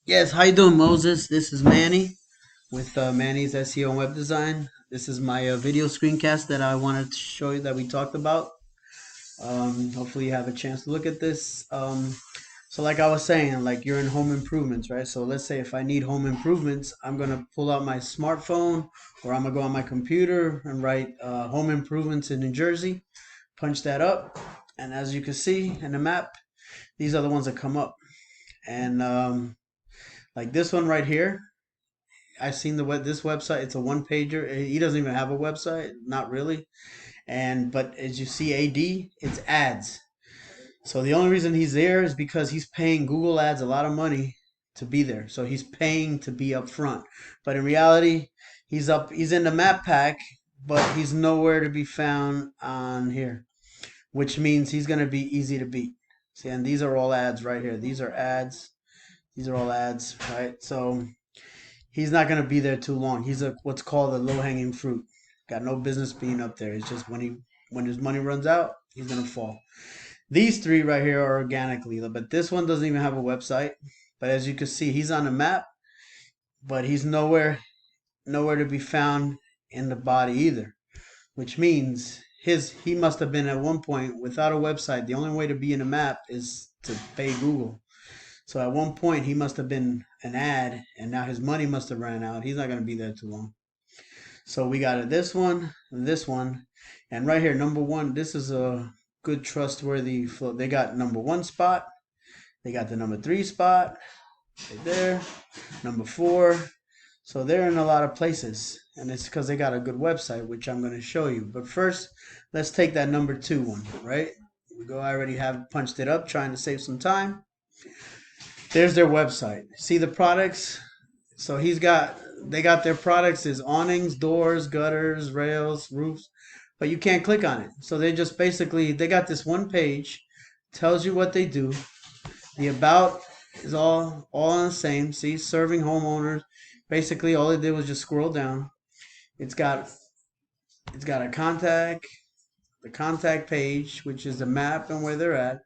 Yes, how you doing, Moses? This is Manny with Manny's SEO and Web Design. This is my video screencast that I wanted to show you that we talked about. Hopefully, you have a chance to look at this. So, like I was saying, like you're in home improvements, right? So, let's say if I need home improvements, I'm gonna pull out my smartphone or I'm gonna go on my computer and write home improvements in New Jersey, punch that up, and as you can see in the map, these are the ones that come up. And like this one right here, I've seen this website. It's a one pager. He doesn't even have a website, not really. And but as you see, AD, it's ads. So the only reason he's there is because he's paying Google Ads a lot of money to be there. So he's paying to be up front. But in reality, he's in the map pack, but he's nowhere to be found on here, which means he's gonna be easy to beat. See, and these are all ads right here. These are ads. These are all ads, right? So he's not going to be there too long. He's a what's called a low hanging fruit. Got no business being up there. It's just when his money runs out, he's going to fall. These three right here are organically, but this one doesn't even have a website. But as you can see, he's on the map, but he's nowhere to be found in the body either, which means he must have been at one point without a website. The only way to be in the map is to pay Google. So at one point he must have been an ad, and now his money must have ran out. He's not going to be there too long. So we got this one, and right here, number one. This is a good trustworthy flow. They got number one spot. They got the number three spot right there. Number four. So they're in a lot of places, and it's because they got a good website, which I'm going to show you. But first, let's take that number two one, right? We go. I already have punched it up, trying to save some time. There's their website. See the products? So they got their products is awnings, doors, gutters, rails, roofs, but you can't click on it. So they just basically they got this one page, tells you what they do. The about is all the same. See, serving homeowners. Basically, all they did was just scroll down. It's got it's got the contact page, which is the map and where they're at,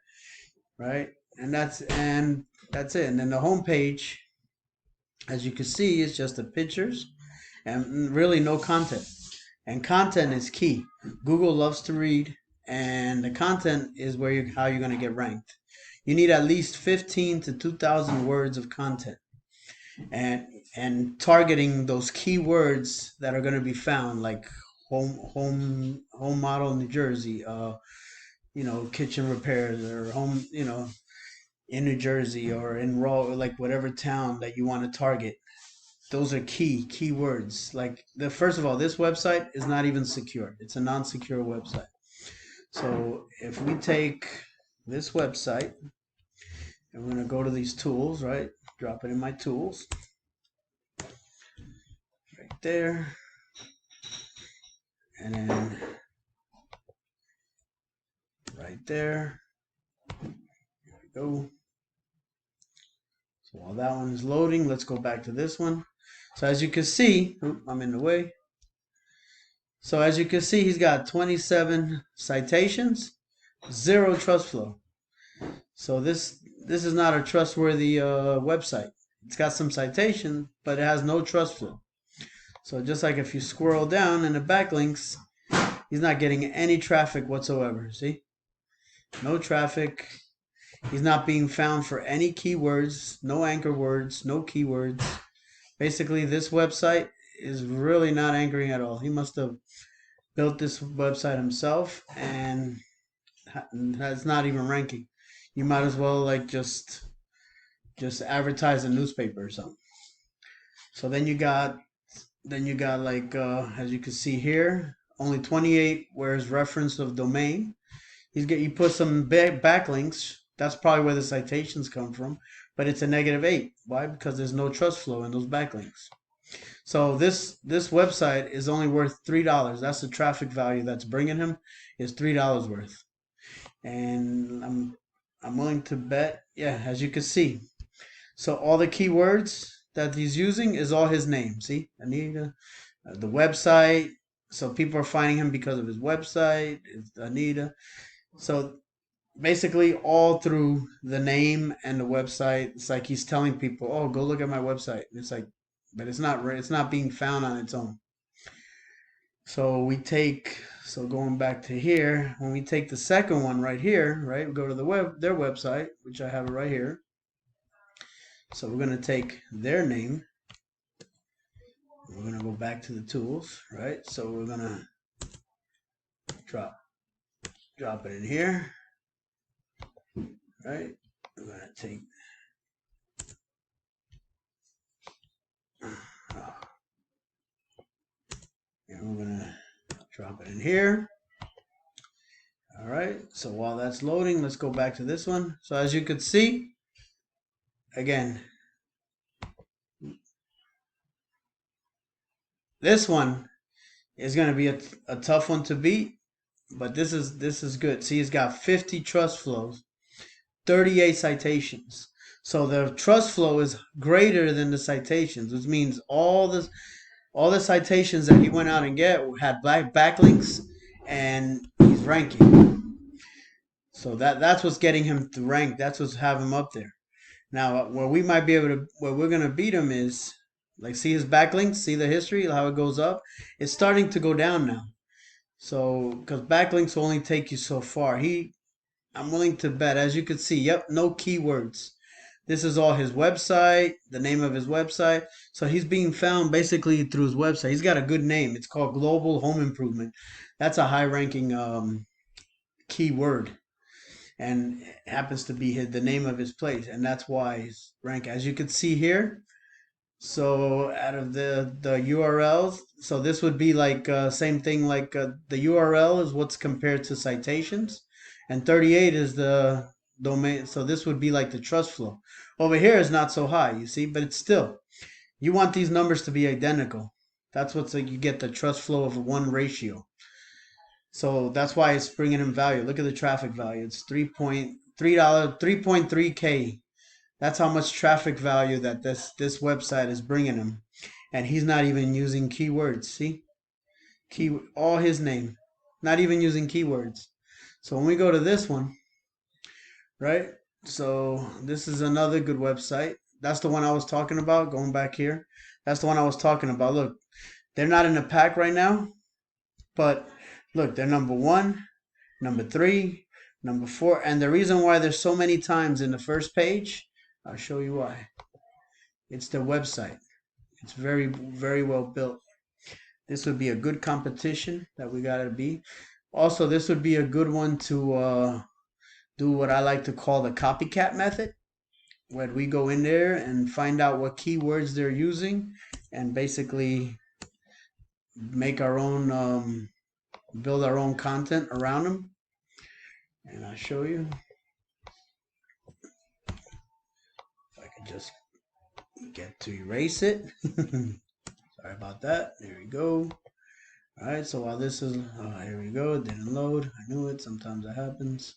right? And that's it. And then the home page, as you can see, is just the pictures and really no content. And content is key. Google loves to read, and the content is how you're going to get ranked. You need at least 15 to 2,000 words of content, and targeting those keywords that are going to be found, like home model New Jersey, kitchen repairs, or home, in New Jersey or in raw, like whatever town that you want to target. Those are keywords. Like the first of all, this website is not even secure. It's a non-secure website. So if we take this website and we're gonna go to these tools, right? Drop it in my tools right there, and then right there. There we go. So while that one is loading, let's go back to this one. So as you can see, I'm in the way. So as you can see, he's got 27 citations, zero trust flow. So this is not a trustworthy website. It's got some citation, but it has no trust flow. So just like if you scroll down in the backlinks, he's not getting any traffic whatsoever. See, no traffic. He's not being found for any keywords, no anchor words, no keywords. Basically, this website is really not anchoring at all. He must have built this website himself, and it's not even ranking. You might as well like just advertise a newspaper or something. So then you got like as you can see here, only 28 where's reference of domain. He put some backlinks. That's probably where the citations come from, but it's a -8. Why? Because there's no trust flow in those backlinks. So this website is only worth $3. That's the traffic value that's bringing him is $3 worth. And I'm willing to bet, yeah, as you can see. So all the keywords that he's using is all his name. See, Anita, the website. So people are finding him because of his website. It's Anita. So basically all through the name and the website. It's like he's telling people, "Oh, go look at my website." It's like, but it's not being found on its own. So going back to here, when we take the second one right here, right, we go to their website, which I have it right here. So we're gonna take their name. We're gonna go back to the tools, right? So we're gonna drop it in here, right? We're gonna take and we're gonna drop it in here. All right, so while that's loading, let's go back to this one. So as you could see, again, this one is going to be a tough one to beat, but this is good. See, it's got 50 trust flows, 38 citations. So the trust flow is greater than the citations, which means all the citations that he went out and get had backlinks, and he's ranking. So that's what's getting him to rank. That's what's have him up there. Now, where we might be able to, where we're gonna beat him is, like, see his backlinks, see the history, how it goes up. It's starting to go down now. So, because backlinks will only take you so far. I'm willing to bet, as you can see, yep, no keywords. This is all his website, the name of his website. So he's being found basically through his website. He's got a good name. It's called Global Home Improvement. That's a high-ranking keyword, and it happens to be the name of his place, and that's why he's ranked. As you can see here, so out of the URLs, so this would be like same thing, like the URL is what's compared to citations, and 38 is the domain. So this would be like the trust flow. Over here is not so high, you see, but it's still, you want these numbers to be identical. That's what's like, you get the trust flow of 1 ratio. So that's why it's bringing him value. Look at the traffic value. It's $3.3, 3.3K. That's how much traffic value that this website is bringing him, and he's not even using keywords. See, all his name, not even using keywords. So when we go to this one, right? So this is another good website. That's the one I was talking about. Going back here, that's the one I was talking about. Look, they're not in a pack right now, but look, they're number 1, number 3, number 4, and the reason why there's so many times in the first page, I'll show you why. It's their website. It's very, very well built. This would be a good competition that we gotta be. Also, this would be a good one to do what I like to call the copycat method, where we go in there and find out what keywords they're using, and basically make our own, build our own content around them. And I'll show you. If I can just get to erase it. Sorry about that. There we go. All right, so while this is, here we go, it didn't load. I knew it, sometimes that happens.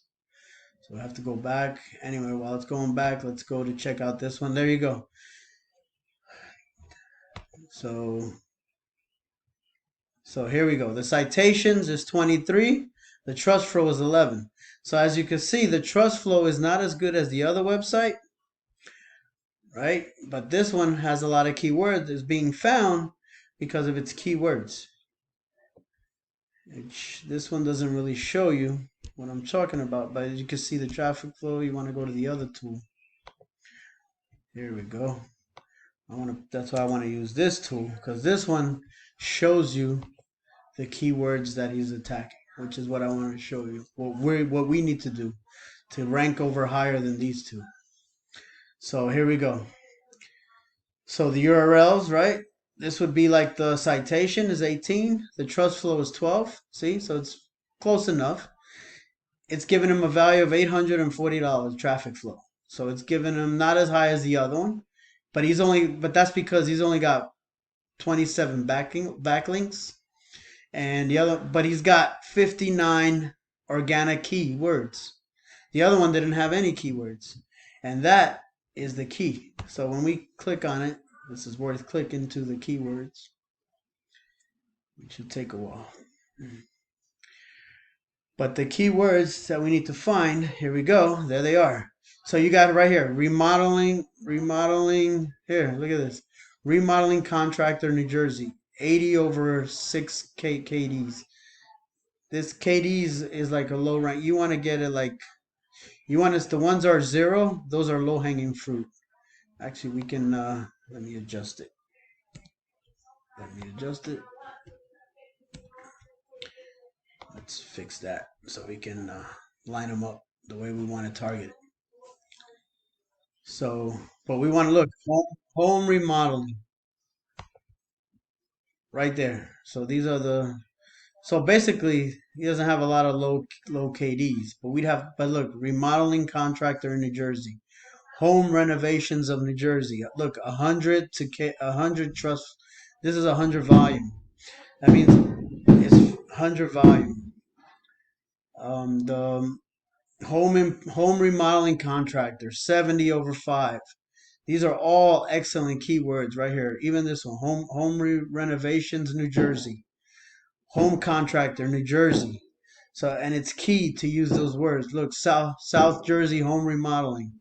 So I have to go back. Anyway, while it's going back, let's go to check out this one. There you go. So here we go. The citations is 23. The trust flow is 11. So as you can see, the trust flow is not as good as the other website, right? But this one has a lot of keywords. It's being found because of its keywords. This one doesn't really show you what I'm talking about, but as you can see the traffic flow, you want to go to the other tool. Here we go. That's why I want to use this tool, because this one shows you the keywords that he's attacking, which is what I want to show you. What we need to do to rank over higher than these two. So here we go. So the URLs, right? This would be like the citation is 18, the trust flow is 12. See, so it's close enough. It's giving him a value of $840 traffic flow. So it's giving him not as high as the other one, but that's because he's only got 27 backlinks, and but he's got 59 organic keywords. The other one didn't have any keywords, and that is the key. So when we click on it, this is worth clicking to the keywords. It should take a while. But the keywords that we need to find, here we go. There they are. So you got it right here. Remodeling. Here, look at this. Remodeling contractor, New Jersey. 80 over 6 KDs. This KDs is like a low rank. You want to get it like, you want us, the ones are 0. Those are low hanging fruit. Actually, we can, let me adjust it. Let's fix that so we can line them up the way we want to target it. So, but we want to look home remodeling right there. So these are the, so basically he doesn't have a lot of low KDs, but but look, remodeling contractor in New Jersey, home renovations of New Jersey. Look, 100 to 100 trust. This is 100 volume. That means it's 100 volume. The home remodeling contractor, 70 over 5. These are all excellent keywords right here. Even this one, renovations, New Jersey, home contractor, New Jersey. So, and it's key to use those words. Look, South Jersey home remodeling.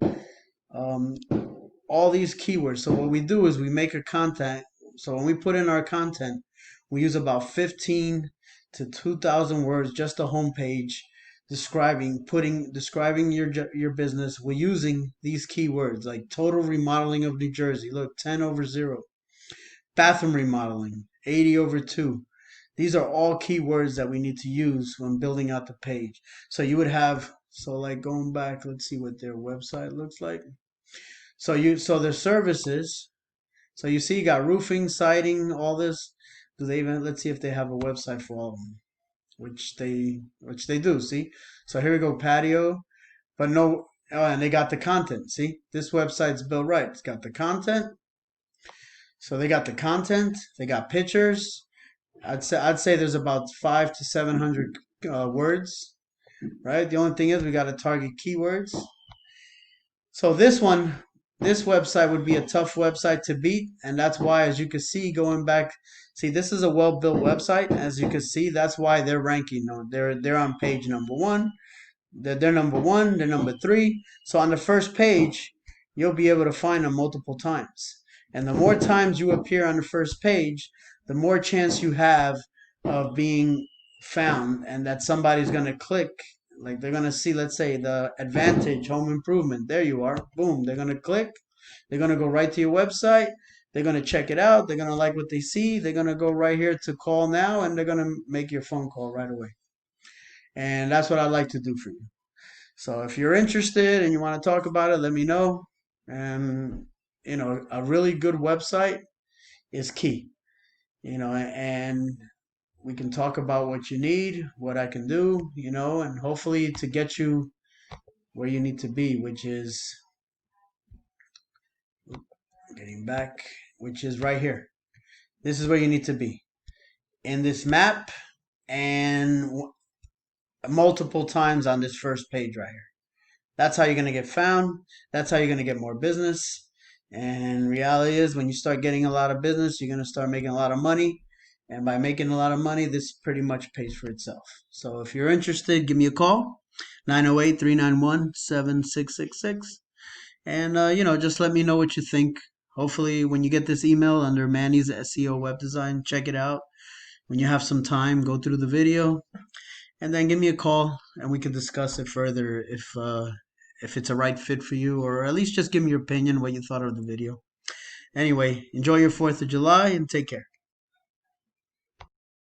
All these keywords. So what we do is we make a content. So when we put in our content, we use about 15 to 2,000 words, just a homepage describing your business. We're using these keywords like total remodeling of New Jersey. Look, 10 over 0. Bathroom remodeling, 80 over 2. These are all keywords that we need to use when building out the page. So you would have, so like going back, let's see what their website looks like. So their services. So you see, you got roofing, siding, all this. Do they even? Let's see if they have a website for all of them, which they do. See, so here we go, patio, but no. Oh, and they got the content. See, this website's built right. It's got the content. So they got the content. They got pictures. I'd say there's about 500 to 700 words, right? The only thing is we got to target keywords. So this website would be a tough website to beat, and that's why, as you can see, going back, see, this is a well-built website. As you can see, that's why they're ranking. They're on page number 1. They're number 1. They're number 3. So on the first page, you'll be able to find them multiple times. And the more times you appear on the first page, the more chance you have of being found, and that somebody's going to click. Like they're going to see, let's say, the Advantage home improvement. There you are. Boom. They're going to click. They're going to go right to your website. They're going to check it out. They're going to like what they see. They're going to go right here to call now, and they're going to make your phone call right away. And that's what I'd like to do for you. So if you're interested and you want to talk about it, let me know. And, a really good website is key, and we can talk about what you need, what I can do, and hopefully to get you where you need to be, which is right here. This is where you need to be in this map, and multiple times on this first page right here. That's how you're going to get found. That's how you're going to get more business. And reality is, when you start getting a lot of business, you're going to start making a lot of money. And by making a lot of money, this pretty much pays for itself. So if you're interested, give me a call, 908-391-7666. And, just let me know what you think. Hopefully, when you get this email under Manny's SEO Web Design, check it out. When you have some time, go through the video. And then give me a call, and we can discuss it further if it's a right fit for you, or at least just give me your opinion, what you thought of the video. Anyway, enjoy your 4th of July, and take care.